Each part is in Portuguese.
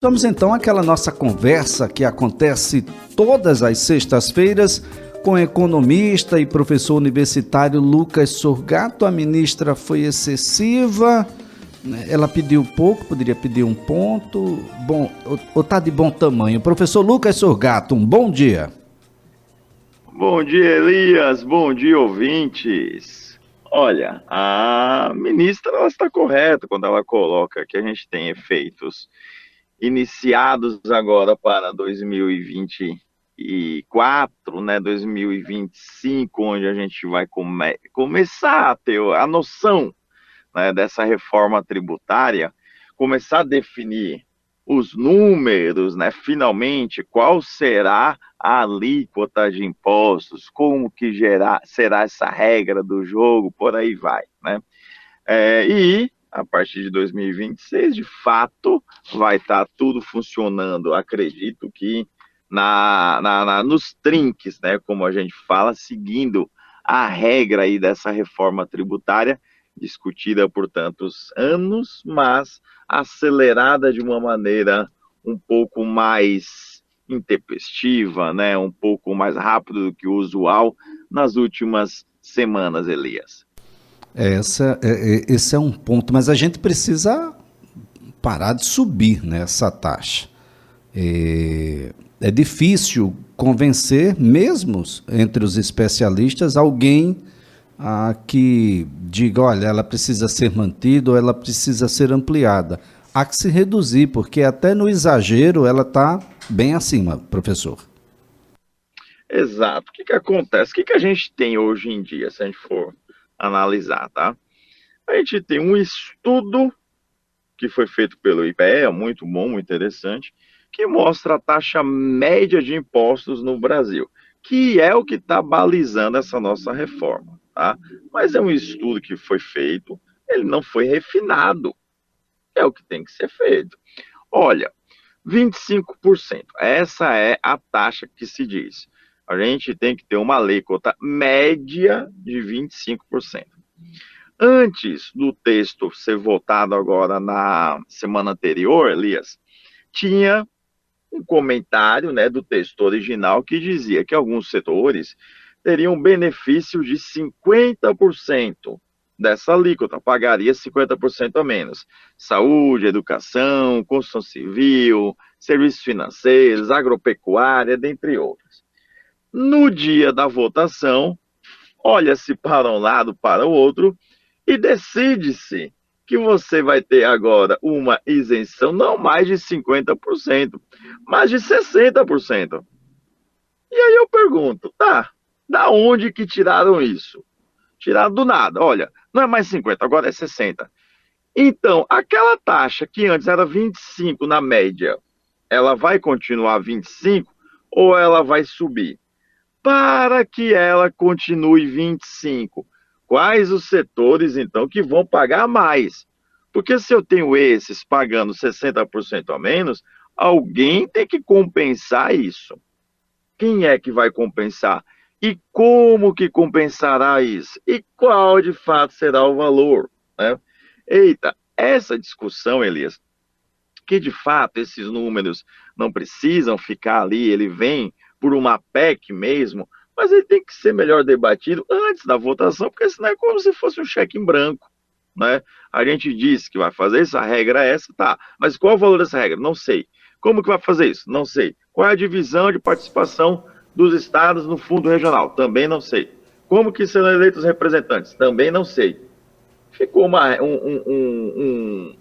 Vamos então àquela nossa conversa que acontece todas as sextas-feiras com o economista e professor universitário Lucas Sorgato. A ministra foi excessiva, ela pediu pouco, poderia pedir um ponto, bom, ou está de bom tamanho. Professor Lucas Sorgato, um bom dia. Bom dia, Elias, bom dia, ouvintes. Olha, a ministra ela está correta quando ela coloca que a gente tem efeitos iniciados agora para 2024, né, 2025, onde a gente vai começar a ter a noção, né, dessa reforma tributária, começar a definir os números, né, finalmente, qual será a alíquota de impostos, como que será essa regra do jogo, por aí vai, né? E a partir de 2026, de fato, vai estar tudo funcionando, acredito que nos trinques, né, como a gente fala, seguindo a regra aí dessa reforma tributária, discutida por tantos anos, mas acelerada de uma maneira um pouco mais intempestiva, né, um pouco mais rápido do que o usual nas últimas semanas, Elias. Esse é um ponto, mas a gente precisa parar de subir nessa taxa. É difícil convencer, mesmo entre os especialistas, alguém que diga, olha, ela precisa ser mantida ou ela precisa ser ampliada. Há que se reduzir, porque até no exagero ela está bem acima, professor. Exato. O que acontece? O que a gente tem hoje em dia, se a gente for analisar, tá? A gente tem um estudo que foi feito pelo IPEA, muito bom, muito interessante, que mostra a taxa média de impostos no Brasil, que é o que está balizando essa nossa reforma, tá? Mas é um estudo que foi feito, ele não foi refinado, é o que tem que ser feito. Olha, 25%, essa é a taxa que se diz. A gente tem que ter uma alíquota média de 25%. Antes do texto ser votado agora na semana anterior, Elias, tinha um comentário, né, do texto original que dizia que alguns setores teriam benefício de 50% dessa alíquota, pagaria 50% a menos. Saúde, educação, construção civil, serviços financeiros, agropecuária, dentre outros. No dia da votação, olha-se para um lado, para o outro, e decide-se que você vai ter agora uma isenção não mais de 50%, mas de 60%. E aí eu pergunto, tá, da onde que tiraram isso? Tiraram do nada, olha, não é mais 50, agora é 60. Então, aquela taxa que antes era 25 na média, ela vai continuar 25 ou ela vai subir? Para que ela continue 25, quais os setores, então, que vão pagar mais? Porque se eu tenho esses pagando 60% a menos, alguém tem que compensar isso. Quem é que vai compensar? E como que compensará isso? E qual, de fato, será o valor? Né? Eita, essa discussão, Elias, que de fato esses números não precisam ficar ali, ele vem por uma PEC mesmo, mas ele tem que ser melhor debatido antes da votação, porque senão é como se fosse um cheque em branco, né? A gente disse que vai fazer isso, a regra é essa, tá, mas qual o valor dessa regra? Não sei. Como que vai fazer isso? Não sei. Qual é a divisão de participação dos estados no fundo regional? Também não sei. Como que serão eleitos os representantes? Também não sei. Ficou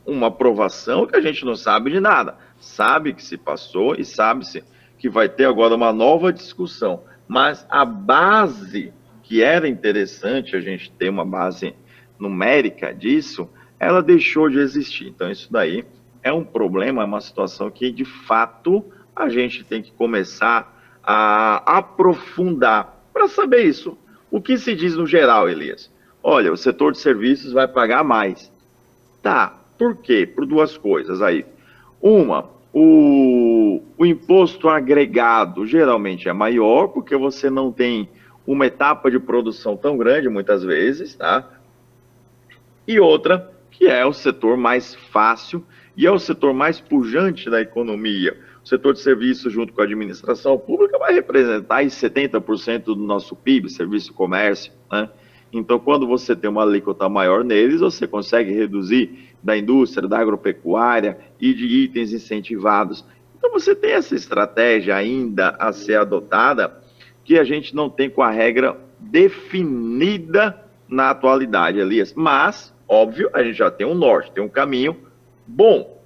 uma aprovação que a gente não sabe de nada. Sabe que se passou e sabe-se que vai ter agora uma nova discussão. Mas a base, que era interessante a gente ter uma base numérica disso, ela deixou de existir. Então isso daí é um problema, é uma situação que de fato a gente tem que começar a aprofundar para saber isso. O que se diz no geral, Elias? Olha, o setor de serviços vai pagar mais. Tá, por quê? Por duas coisas aí. Uma, o imposto agregado geralmente é maior, porque você não tem uma etapa de produção tão grande, muitas vezes, tá? E outra, que é o setor mais fácil e é o setor mais pujante da economia. O setor de serviços, junto com a administração pública, vai representar aí 70% do nosso PIB, serviço e comércio, né? Então, quando você tem uma alíquota maior neles, você consegue reduzir da indústria, da agropecuária e de itens incentivados. Então, você tem essa estratégia ainda a ser adotada, que a gente não tem com a regra definida na atualidade, Elias. Mas, óbvio, a gente já tem um norte, tem um caminho bom,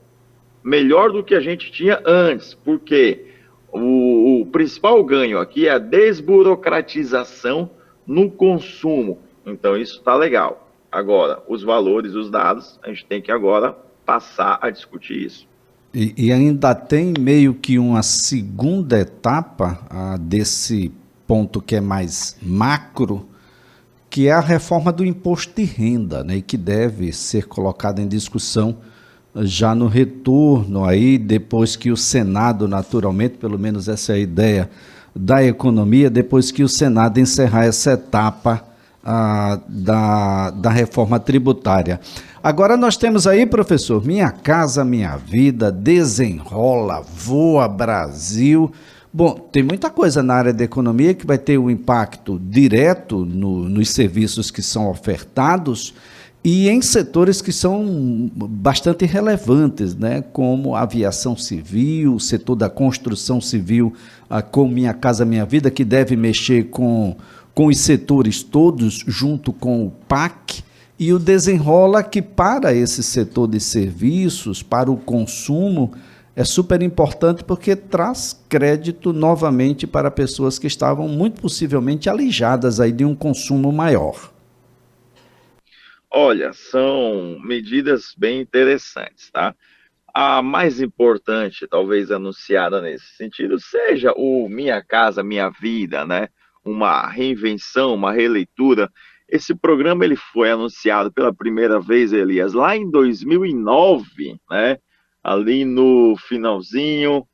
melhor do que a gente tinha antes, porque o principal ganho aqui é a desburocratização no consumo. Então, isso está legal. Agora, os valores, os dados, a gente tem que agora passar a discutir isso. E ainda tem meio que uma segunda etapa desse ponto que é mais macro, que é a reforma do imposto de renda, né, e que deve ser colocada em discussão já no retorno aí, depois que o Senado, naturalmente, pelo menos essa é a ideia da economia, depois que o Senado encerrar essa etapa da reforma tributária. Agora nós temos aí, professor, Minha Casa Minha Vida, Desenrola, Voa Brasil. Bom, tem muita coisa na área da economia que vai ter um impacto direto nos serviços que são ofertados e em setores que são bastante relevantes, né? Como a aviação civil, o setor da construção civil, com Minha Casa Minha Vida, que deve mexer com os setores todos, junto com o PAC, e o Desenrola, que para esse setor de serviços, para o consumo, é super importante porque traz crédito novamente para pessoas que estavam muito possivelmente alijadas aí de um consumo maior. Olha, são medidas bem interessantes, tá? A mais importante, talvez anunciada nesse sentido, seja o Minha Casa Minha Vida, né? Uma reinvenção, uma releitura. Esse programa ele foi anunciado pela primeira vez, Elias, lá em 2009, né? Ali no finalzinho,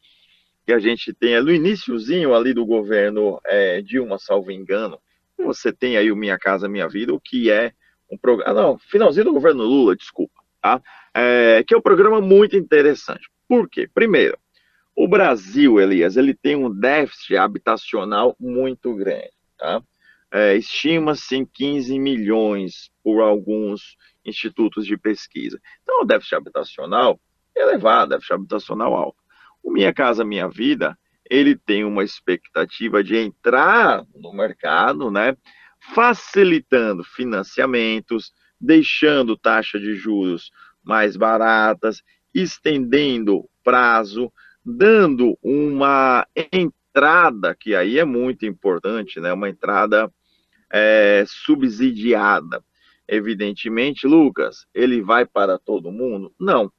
que a gente tem, no iniciozinho ali do governo Dilma, salvo engano, você tem aí o Minha Casa Minha Vida, o que é um programa, não, finalzinho do governo Lula, desculpa, tá? Que é um programa muito interessante. Por quê? Primeiro, o Brasil, Elias, ele tem um déficit habitacional muito grande, tá? Estima-se em 15 milhões por alguns institutos de pesquisa. Então, o déficit habitacional é elevado, déficit habitacional alto. O Minha Casa Minha Vida, ele tem uma expectativa de entrar no mercado, né? Facilitando financiamentos, deixando taxa de juros mais baratas, estendendo prazo, dando uma entrada, que aí é muito importante, né? Uma entrada subsidiada. Evidentemente, Lucas, ele vai para todo mundo? Não.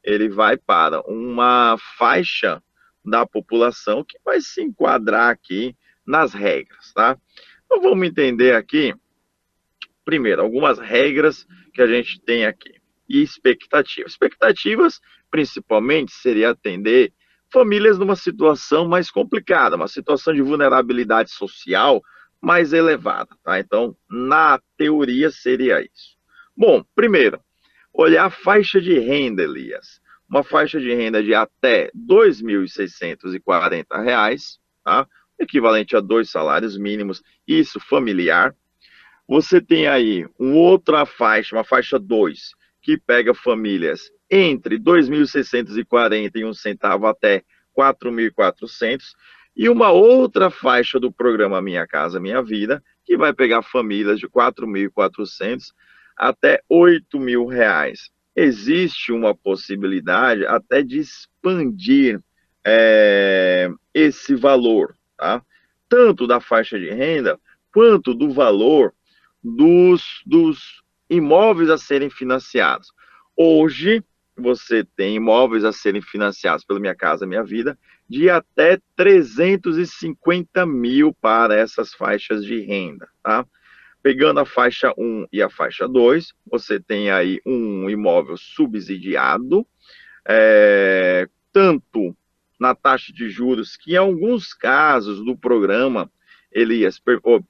Ele vai para uma faixa da população que vai se enquadrar aqui nas regras, tá? Então, vamos entender aqui, primeiro, algumas regras que a gente tem aqui. E expectativas. Expectativas, principalmente, seria atender famílias numa situação mais complicada, uma situação de vulnerabilidade social mais elevada, tá? Então, na teoria, seria isso. Bom, primeiro, olhar a faixa de renda, Elias. Uma faixa de renda de até R$ 2.640, tá? Equivalente a 2 salários mínimos, isso familiar. Você tem aí uma outra faixa, uma faixa 2, que pega famílias entre R$ 2.641 até 4.400, e uma outra faixa do programa Minha Casa Minha Vida, que vai pegar famílias de 4.400 até R$ 8.000. Existe uma possibilidade até de expandir esse valor, tá? Tanto da faixa de renda, quanto do valor dos imóveis a serem financiados. Hoje, você tem imóveis a serem financiados pela Minha Casa Minha Vida de até 350 mil para essas faixas de renda, tá? Pegando a faixa 1 e a faixa 2, você tem aí um imóvel subsidiado, tanto na taxa de juros, que em alguns casos do programa, eles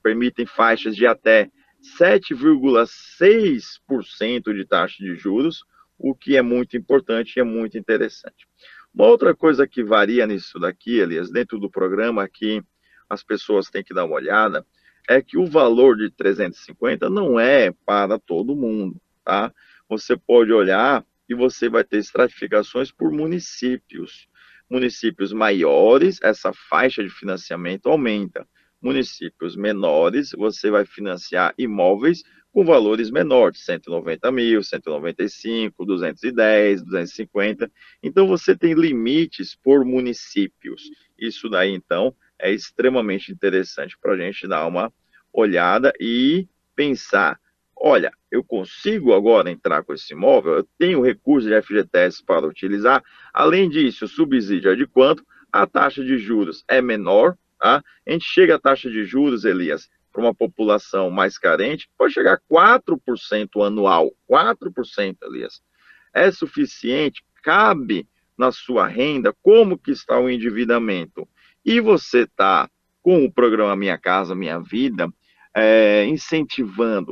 permitem faixas de até 7,6% de taxa de juros, o que é muito importante e é muito interessante. Uma outra coisa que varia nisso daqui, Elias, dentro do programa, que as pessoas têm que dar uma olhada, é que o valor de 350 não é para todo mundo, tá? Você pode olhar e você vai ter estratificações por municípios. Municípios maiores, essa faixa de financiamento aumenta. Municípios menores, você vai financiar imóveis com valores menores, 190 mil, 195, 210, 250. Então, você tem limites por municípios. Isso daí, então, é extremamente interessante para a gente dar uma olhada e pensar, olha, eu consigo agora entrar com esse imóvel, eu tenho recurso de FGTS para utilizar, além disso, o subsídio é de quanto? A taxa de juros é menor, tá? A gente chega à taxa de juros, Elias, para uma população mais carente, pode chegar a 4% anual, 4%, Elias. É suficiente? Cabe na sua renda? Como que está o endividamento? E você está com o programa Minha Casa Minha Vida, incentivando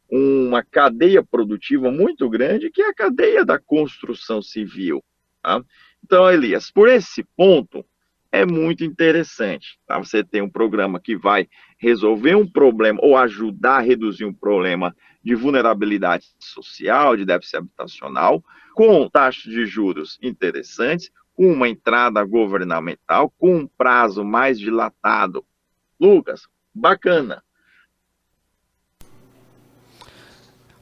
uma cadeia produtiva muito grande, que é a cadeia da construção civil. Tá? Então, Elias, por esse ponto, é muito interessante. Tá? Você tem um programa que vai resolver um problema ou ajudar a reduzir um problema de vulnerabilidade social, de déficit habitacional, com taxas de juros interessantes, com uma entrada governamental, com um prazo mais dilatado. Lucas, bacana.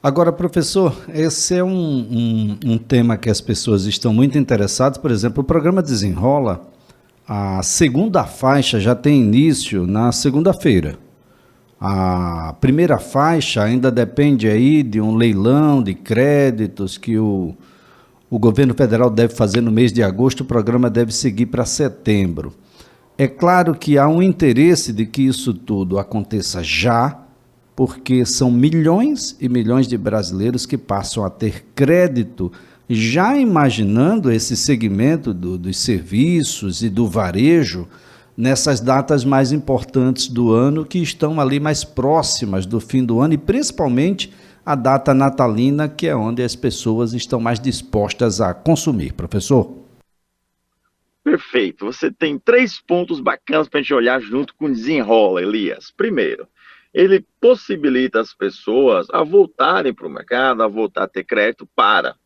Agora, professor, esse é um tema que as pessoas estão muito interessadas. Por exemplo, o programa Desenrola, a segunda faixa já tem início na segunda-feira. A primeira faixa ainda depende aí de um leilão de créditos que o governo federal deve fazer no mês de agosto. O programa deve seguir para setembro. É claro que há um interesse de que isso tudo aconteça já, porque são milhões e milhões de brasileiros que passam a ter crédito, já imaginando esse segmento dos serviços e do varejo nessas datas mais importantes do ano, que estão ali mais próximas do fim do ano, e principalmente a data natalina, que é onde as pessoas estão mais dispostas a consumir. Professor? Perfeito. Você tem 3 pontos bacanas para a gente olhar junto com o Desenrola, Elias. Primeiro, ele possibilita as pessoas a voltarem para o mercado, a voltar a ter crédito para,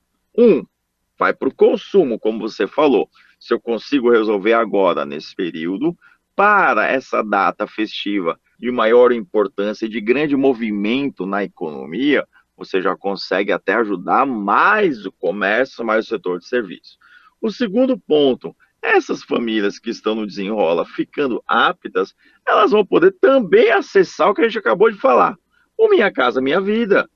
vai para o consumo, como você falou. Se eu consigo resolver agora, nesse período, para essa data festiva de maior importância e de grande movimento na economia, você já consegue até ajudar mais o comércio, mais o setor de serviço. O segundo ponto, essas famílias que estão no Desenrola ficando aptas, elas vão poder também acessar o que a gente acabou de falar, o Minha Casa Minha Vida,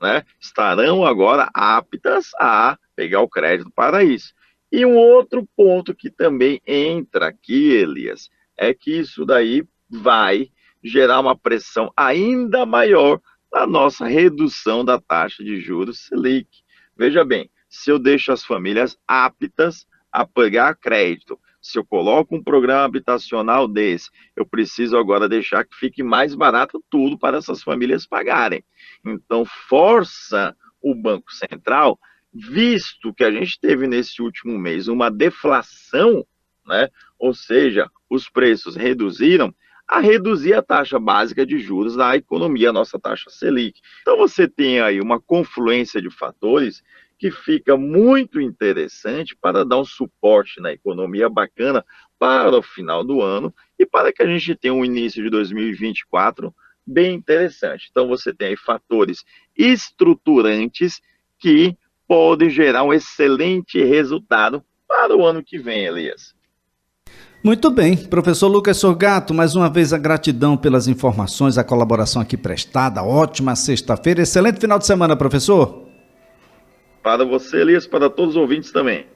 né? Estarão agora aptas a pegar o crédito para isso. E um outro ponto que também entra aqui, Elias, é que isso daí vai gerar uma pressão ainda maior na nossa redução da taxa de juros Selic. Veja bem, se eu deixo as famílias aptas a pegar crédito, se eu coloco um programa habitacional desse, eu preciso agora deixar que fique mais barato tudo para essas famílias pagarem. Então, força o Banco Central, visto que a gente teve nesse último mês uma deflação, né? Ou seja, os preços reduziram, a reduzir a taxa básica de juros da economia, a nossa taxa Selic. Então, você tem aí uma confluência de fatores que fica muito interessante para dar um suporte na economia bacana para o final do ano e para que a gente tenha um início de 2024 bem interessante. Então, você tem aí fatores estruturantes que podem gerar um excelente resultado para o ano que vem, Elias. Muito bem, professor Lucas Sorgato, mais uma vez a gratidão pelas informações, a colaboração aqui prestada. Ótima sexta-feira, excelente final de semana, professor. Para você, Elias, para todos os ouvintes também.